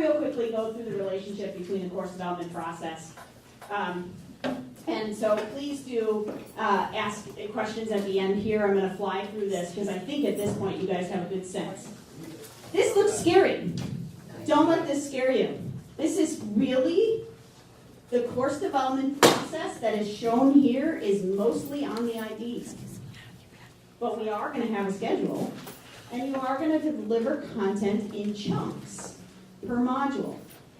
real quickly go through the relationship between the course development process. And so please do ask questions at the end here. I'm going to fly through this because I think at this point you guys have a good sense. This looks scary. Don't let this scare you. This is really the course development process that is shown here is mostly on the IDs. But we are going to have a schedule, and you are going to deliver content in chunks per module.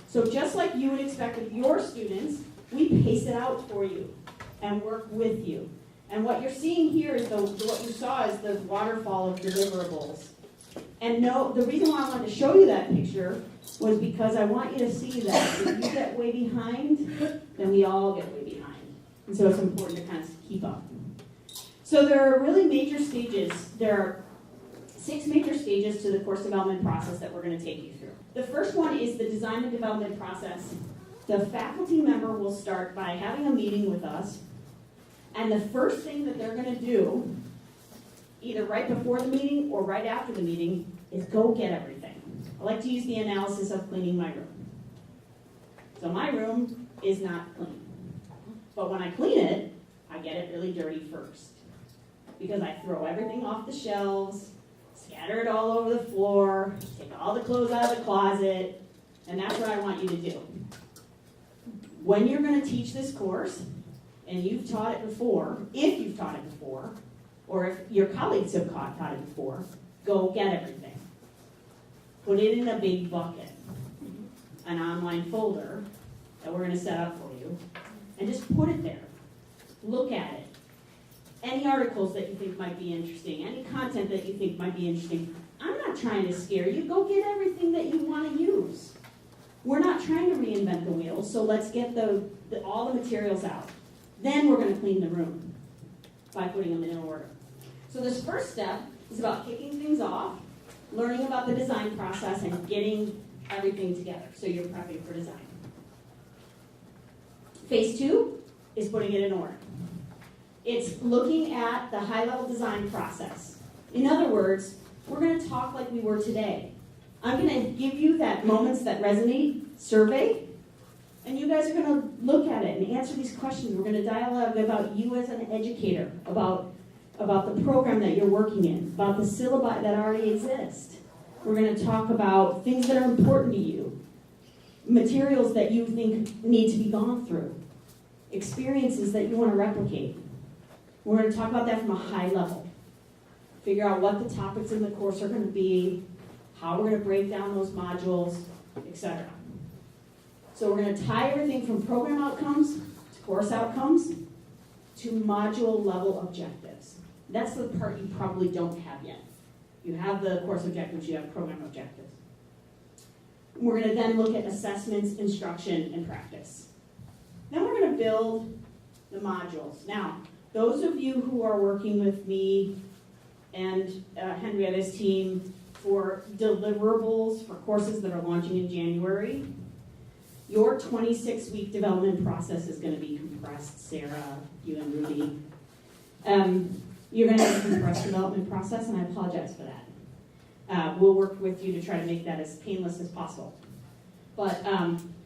So just like you would expect with your students, we pace it out for you and work with you. And what you're seeing here is what you saw is the waterfall of deliverables. And no, the reason why I wanted to show you that picture was because I want you to see that if you get way behind, then we all get way behind. And so it's important to kind of keep up. So there are really major stages. There are 6 major stages to the course development process that we're going to take you through. The first one is the design and development process. The faculty member will start by having a meeting with us, and the first thing that they're going to do, either right before the meeting or right after the meeting, is go get everything. I like to use the analysis of cleaning my room. So my room is not clean. But when I clean it, I get it really dirty first. Because I throw everything off the shelves, scatter it all over the floor, take all the clothes out of the closet, and that's what I want you to do. When you're going to teach this course, and you've taught it before, if you've taught it before, or if your colleagues have taught it before, go get everything. Put it in a big bucket, an online folder that we're going to set up for you, and just put it there. Look at it. Any articles that you think might be interesting, any content that you think might be interesting. I'm not trying to scare you. Go get everything that you want to use. We're not trying to reinvent the wheel, so let's get all the materials out. Then we're going to clean the room by putting them in order. So this first step is about kicking things off, learning about the design process, and getting everything together so you're prepping for design. Phase 2 is putting it in order. It's looking at the high-level design process. In other words, we're going to talk like we were today. I'm going to give you that Moments That Resonate survey, and you guys are going to look at it and answer these questions. We're going to dialogue about you as an educator, about the program that you're working in, about the syllabi that already exist. We're going to talk about things that are important to you, materials that you think need to be gone through, experiences that you want to replicate. We're going to talk about that from a high level. Figure out what the topics in the course are going to be, how we're going to break down those modules, etc. So we're going to tie everything from program outcomes to course outcomes to module level objectives. That's the part you probably don't have yet. You have the course objectives, you have program objectives. We're going to then look at assessments, instruction, and practice. Then we're going to build the modules. Now, those of you who are working with me and Henrietta's team for deliverables for courses that are launching in January, your 26-week development process is going to be compressed, Sarah, you and Ruby. You're going to have a compressed development process, and I apologize for that. We'll work with you to try to make that as painless as possible. But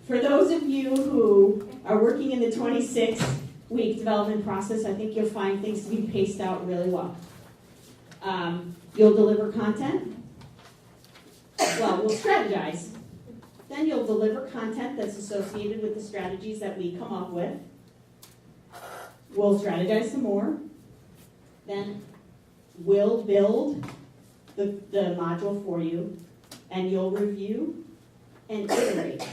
for those of you who are working in the 26-week development process, I think you'll find things to be paced out really well. You'll deliver content. Well, we'll strategize. Then you'll deliver content that's associated with the strategies that we come up with. We'll strategize some more. Then we'll build the module for you, and you'll review and iterate.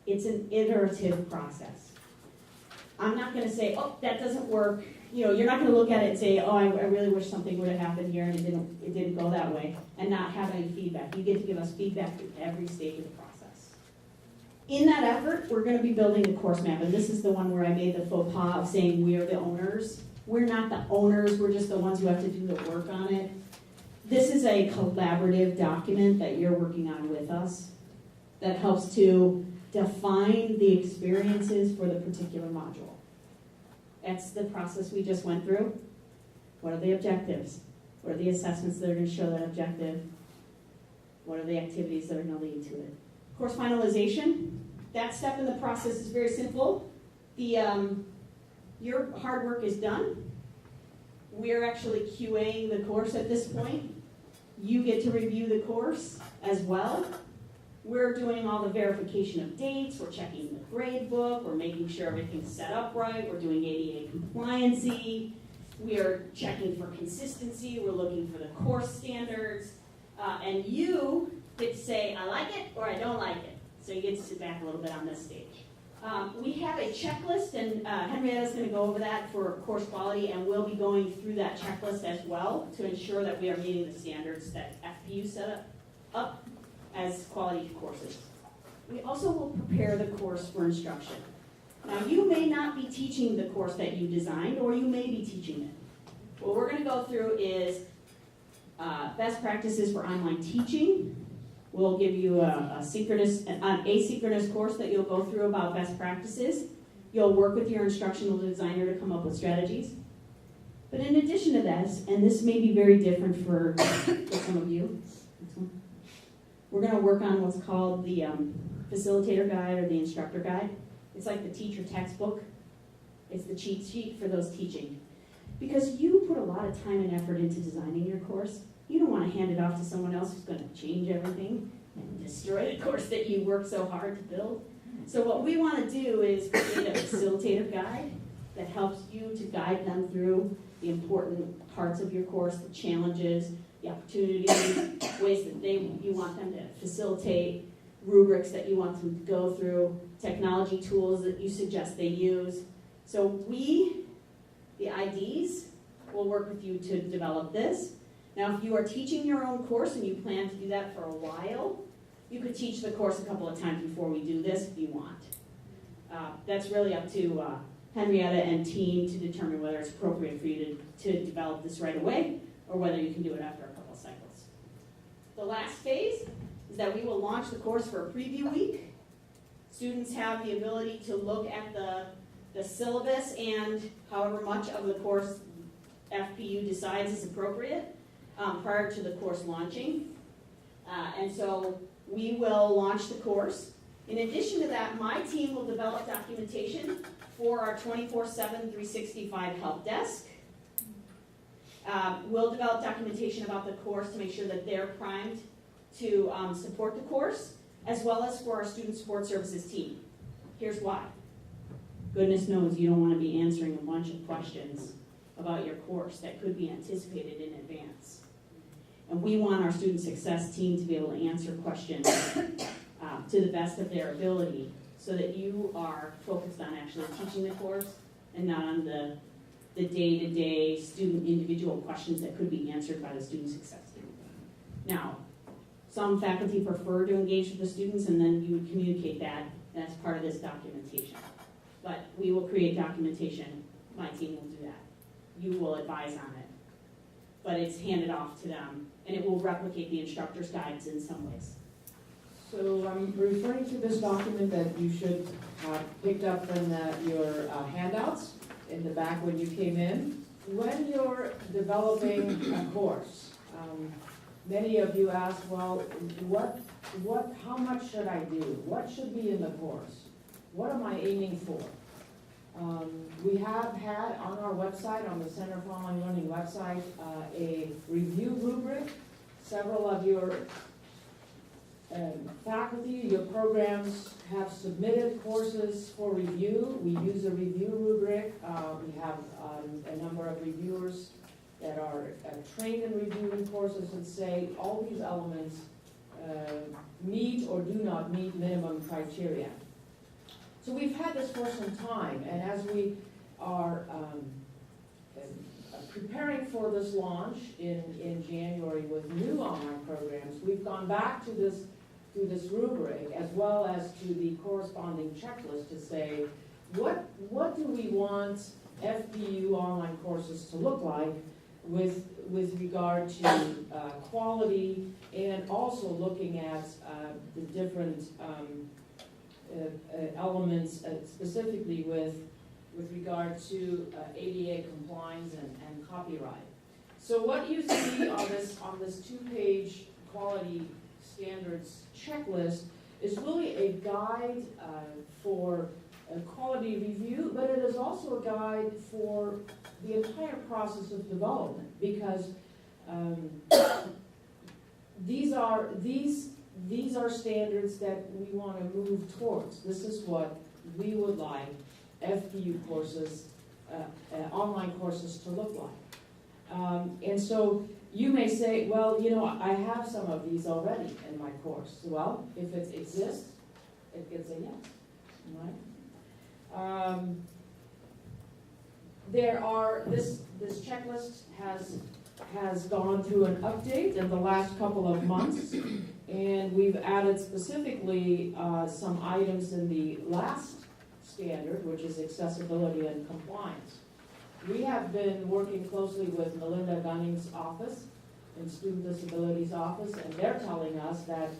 It's an iterative process. I'm not going to say, oh, that doesn't work. You're not going to look at it and say, oh, I really wish something would have happened here and it didn't go that way, and not have any feedback. You get to give us feedback at every stage of the process. In that effort, we're going to be building a course map, and this is the one where I made the faux pas of saying we are the owners. We're not the owners, we're just the ones who have to do the work on it. This is a collaborative document that you're working on with us that helps to define the experiences for the particular module. That's the process we just went through. What are the objectives? What are the assessments that are going to show that objective? What are the activities that are going to lead to it? Course finalization. That step in the process is very simple. Your hard work is done. We're actually QAing the course at this point. You get to review the course as well. We're doing all the verification of dates. We're checking the grade book. We're making sure everything's set up right. We're doing ADA compliancy. We are checking for consistency. We're looking for the course standards. And you get to say, I like it or I don't like it. So you get to sit back a little bit on this stage. We have a checklist, and Henrietta's going to go over that for course quality, and we'll be going through that checklist as well to ensure that we are meeting the standards that FPU set up as quality courses. We also will prepare the course for instruction. Now, you may not be teaching the course that you designed, or you may be teaching it. What we're going to go through is best practices for online teaching. We'll give you an asynchronous course that you'll go through about best practices. You'll work with your instructional designer to come up with strategies. But in addition to this, and this may be very different for some of you, we're going to work on what's called the facilitator guide or the instructor guide. It's like the teacher textbook. It's the cheat sheet for those teaching. Because you put a lot of time and effort into designing your course, you don't want to hand it off to someone else who's going to change everything and destroy the course that you worked so hard to build. So what we want to do is create a facilitator guide that helps you to guide them through the important parts of your course, the challenges, the opportunities, ways that you want them to facilitate, rubrics that you want them to go through, technology tools that you suggest they use. So we, the IDs, will work with you to develop this. Now, if you are teaching your own course and you plan to do that for a while, you could teach the course a couple of times before we do this if you want. That's really up to Henrietta and team to determine whether it's appropriate for you to develop this right away or whether you can do it after a couple of cycles. The last phase is that we will launch the course for a preview week. Students have the ability to look at the syllabus and however much of the course FPU decides is appropriate prior to the course launching. And so we will launch the course. In addition to that, my team will develop documentation for our 24/7, 365 help desk. We'll develop documentation about the course to make sure that they're primed to support the course, as well as for our student support services team. Here's why. Goodness knows you don't want to be answering a bunch of questions about your course that could be anticipated in advance. And we want our student success team to be able to answer questions to the best of their ability so that you are focused on actually teaching the course and not on the day-to-day student individual questions that could be answered by the student success team. Now, some faculty prefer to engage with the students, and then you would communicate that as part of this documentation. But we will create documentation. My team will do that. You will advise on it. But it's handed off to them, and it will replicate the instructor's guides in some ways. So I'm referring to this document that you should have picked up from your handouts in the back when you came in. When you're developing a course, many of you ask, well, how much should I do? What should be in the course? What am I aiming for? We have had on our website, on the Center for Online Learning website, a review rubric. Several of your faculty, your programs have submitted courses for review. We use a review rubric. We have a number of reviewers that are trained in reviewing courses and say all these elements meet or do not meet minimum criteria. So we've had this for some time, and as we are preparing for this launch in January with new online programs, we've gone back to this rubric as well as to the corresponding checklist to say, what do we want FPU online courses to look like with regard to quality, and also looking at the different elements specifically with regard to ADA compliance and copyright. So what you see on this 2-page quality standards checklist is really a guide for quality review, but it is also a guide for the entire process of development, because these are standards that we want to move towards. This is what we would like FPU courses, online courses to look like. And so you may say, well, you know, I have some of these already in my course. Well, if it exists, it gets a yes, right? This checklist has gone through an update in the last couple of months, and we've added specifically some items in the last standard, which is accessibility and compliance. We have been working closely with Melinda Gunning's office and Student Disabilities Office, and they're telling us that,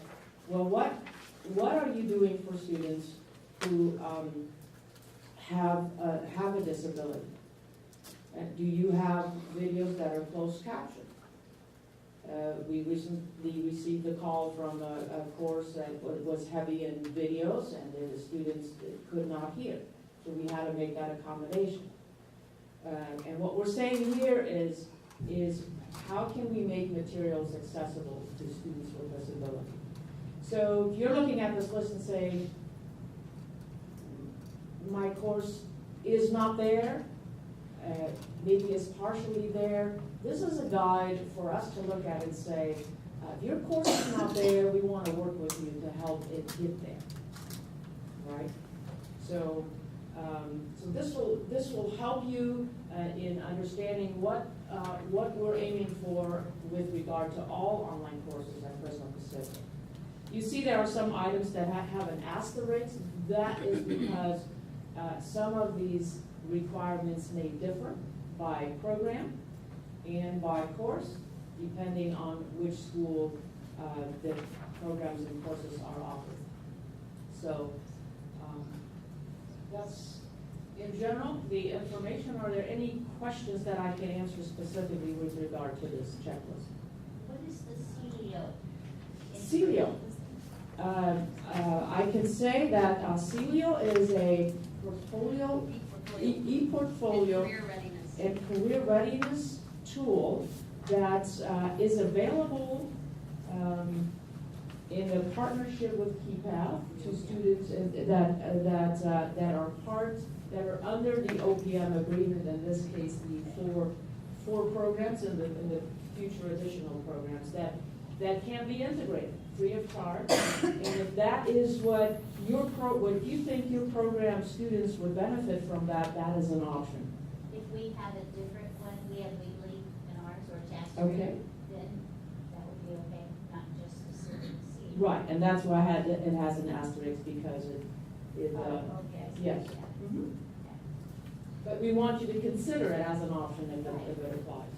well, what are you doing for students who have a disability? And do you have videos that are closed captioned? We recently received a call from a course that was heavy in videos, and the students could not hear. So we had to make that accommodation. And what we're saying here is how can we make materials accessible to students with disability? So if you're looking at this list and saying, my course is not there, maybe it's partially there, this is a guide for us to look at and say, if your course is not there, we want to work with you to help it get there, right? So, this will help you in understanding what we're aiming for with regard to all online courses at Fresno Pacific. You see there are some items that have an asterisk. That is because some of these requirements may differ by program and by course, depending on which school the programs and courses are offered. So that's, in general, the information. Are there any questions that I can answer specifically with regard to this checklist? What is the CEO? CEO. I can say that CEO is a portfolio, e-portfolio and career readiness tool that is available in a partnership with KeyPath to students that are under the OPM agreement. In this case, the four programs and the future additional programs that can be integrated free of charge. And if that is what what you think your program students would benefit from, that is an option. If we had a different one, we have legally in ours or attached to Okay. it, then that would be okay, not just the C. Right, and that's why it has an asterisk, because it Okay. I see. yes. Yeah. Mhm. But we want you to consider it as an option if it applies.